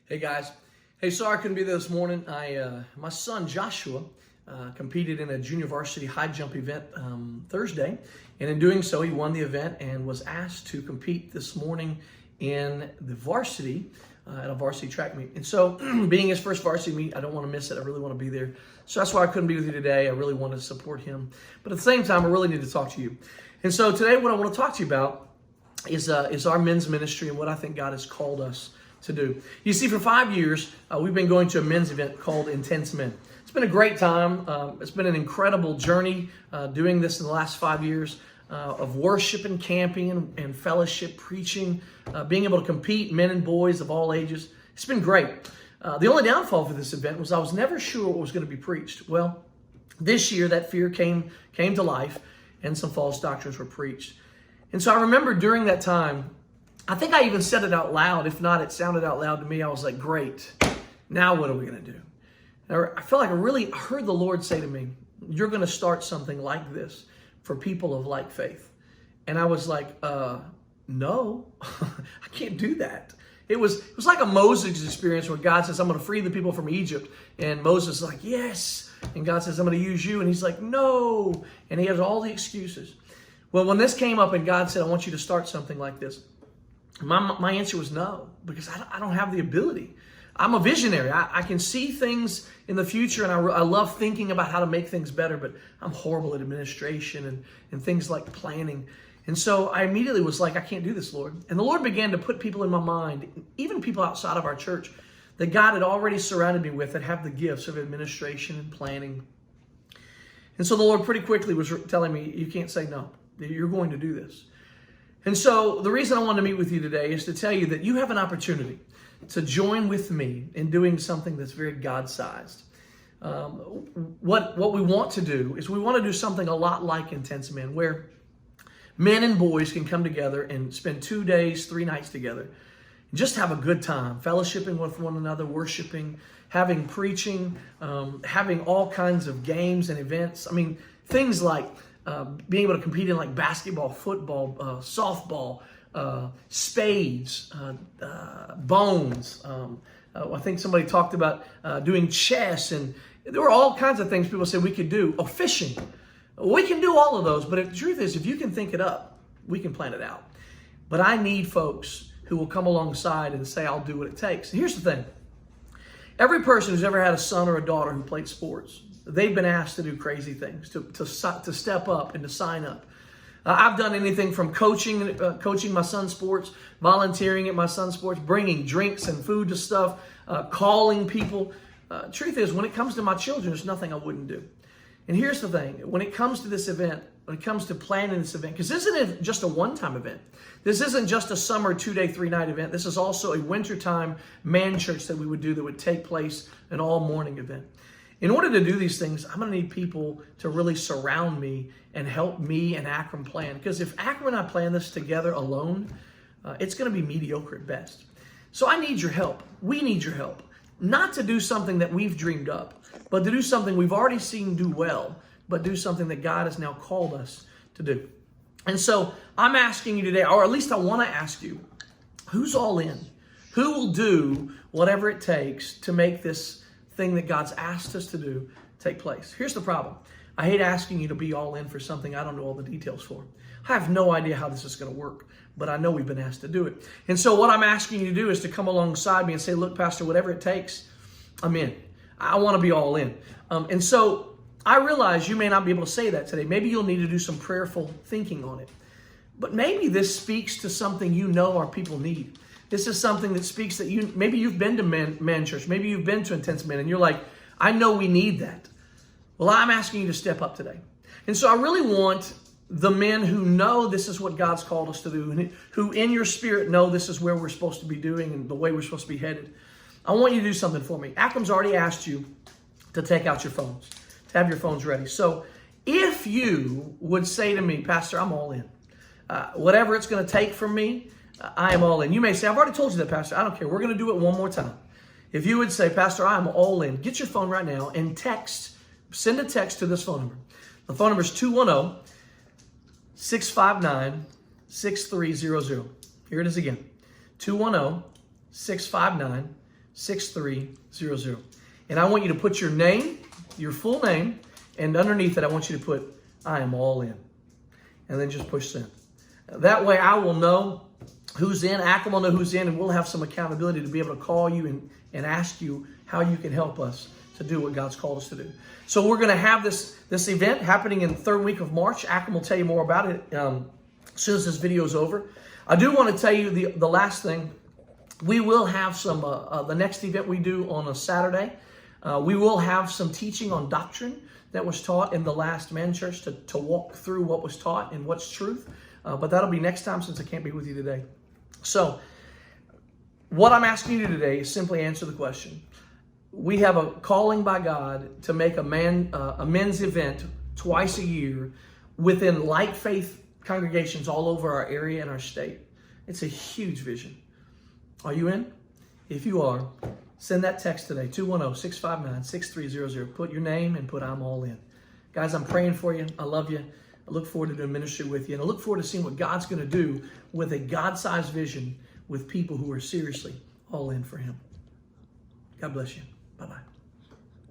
Hey guys, hey, sorry I couldn't be there this morning. My son Joshua competed in a junior varsity high jump event Thursday, and in doing so, he won the event and was asked to compete this morning in the varsity at a varsity track meet. And so, being his first varsity meet, I don't want to miss it. I really want to be there. So that's why I couldn't be with you today. I really wanted to support him, but at the same time, I really need to talk to you. And so today, what I want to talk to you about is our men's ministry and what I think God has called us to do. You see, for 5 years, we've been going to a men's event called Intense Men. It's been a great time. It's been an incredible journey doing this in the last 5 years of worship and camping and fellowship, preaching, being able to compete, men and boys of all ages. It's been great. The only downfall for this event was I was never sure what was going to be preached. Well, this year that fear came to life and some false doctrines were preached. And so I remember during that time, I think I even said it out loud. If not, it sounded out loud to me. I was like, great, now what are we going to do? And I feel like I really heard the Lord say to me, you're going to start something like this for people of like faith. And I was like, no, I can't do that. It was like a Moses experience where God says, I'm going to free the people from Egypt. And Moses is like, yes. And God says, I'm going to use you. And he's like, no. And he has all the excuses. Well, when this came up and God said, I want you to start something like this, my answer was no, because I don't have the ability. I'm a visionary. I can see things in the future, and I love thinking about how to make things better, but I'm horrible at administration and things like planning. And so I immediately was like, I can't do this, Lord. And the Lord began to put people in my mind, even people outside of our church, that God had already surrounded me with that have the gifts of administration and planning. And so the Lord pretty quickly was telling me, you can't say no. You're going to do this. And so the reason I want to meet with you today is to tell you that you have an opportunity to join with me in doing something that's very God-sized. What we want to do is we want to do something a lot like Intense Men, where men and boys can come together and spend 2 days, 3 nights together, just have a good time, fellowshipping with one another, worshiping, having preaching, having all kinds of games and events. I mean, things like being able to compete in like basketball, football, softball, spades, bones. I think somebody talked about doing chess, and there were all kinds of things people said we could do. Oh, fishing. We can do all of those, but the truth is, if you can think it up, we can plan it out. But I need folks who will come alongside and say, I'll do what it takes. And here's the thing. Every person who's ever had a son or a daughter who played sports, they've been asked to do crazy things, to step up and to sign up. I've done anything from coaching my son's sports, volunteering at my son's sports, bringing drinks and food to stuff, calling people. Truth is, when it comes to my children, there's nothing I wouldn't do. And here's the thing. When it comes to this event, when it comes to planning this event, because this isn't just a one-time event. This isn't just a summer 2-day, 3-night event. This is also a wintertime man church that we would do that would take place an all-morning event. In order to do these things, I'm going to need people to really surround me and help me and Akram plan. Because if Akram and I plan this together alone, it's going to be mediocre at best. So I need your help. We need your help. Not to do something that we've dreamed up, but to do something we've already seen do well, but do something that God has now called us to do. And so I'm asking you today, or at least I want to ask you, who's all in? Who will do whatever it takes to make this thing that God's asked us to do take place? Here's the problem. I hate asking you to be all in for something I don't know all the details for. I have no idea how this is going to work, but I know we've been asked to do it. And so what I'm asking you to do is to come alongside me and say, look, Pastor, whatever it takes, I'm in. I want to be all in. And so I realize you may not be able to say that today. Maybe you'll need to do some prayerful thinking on it. But maybe this speaks to something you know our people need. This is something that speaks that maybe you've been to man church. Maybe you've been to Intense Men and you're like, I know we need that. Well, I'm asking you to step up today. And so I really want the men who know this is what God's called us to do, and who in your spirit know this is where we're supposed to be doing and the way we're supposed to be headed. I want you to do something for me. Akram's already asked you to take out your phones, to have your phones ready. So if you would say to me, Pastor, I'm all in. Whatever it's going to take from me, I am all in. You may say, I've already told you that, Pastor. I don't care. We're going to do it one more time. If you would say, Pastor, I'm all in, get your phone right now and send a text to this phone number. The phone number is 210-659-6300. Here it is again, 210-659-6300. 6300. And I want you to put your name, your full name, and underneath it, I want you to put, I am all in. And then just push send. That way I will know who's in, ACM will know who's in, and we'll have some accountability to be able to call you and ask you how you can help us to do what God's called us to do. So we're going to have this event happening in the third week of March. ACM will tell you more about it as soon as this video is over. I do want to tell you the last thing. We will have some, the next event we do on a Saturday, we will have some teaching on doctrine that was taught in the last Man Church to walk through what was taught and what's truth. But that'll be next time since I can't be with you today. So what I'm asking you today is simply answer the question. We have a calling by God to make a men's event twice a year within like faith congregations all over our area and our state. It's a huge vision. Are you in? If you are, send that text today, 210-659-6300. Put your name and put I'm all in. Guys, I'm praying for you. I love you. I look forward to doing ministry with you. And I look forward to seeing what God's going to do with a God-sized vision with people who are seriously all in for Him. God bless you. Bye-bye.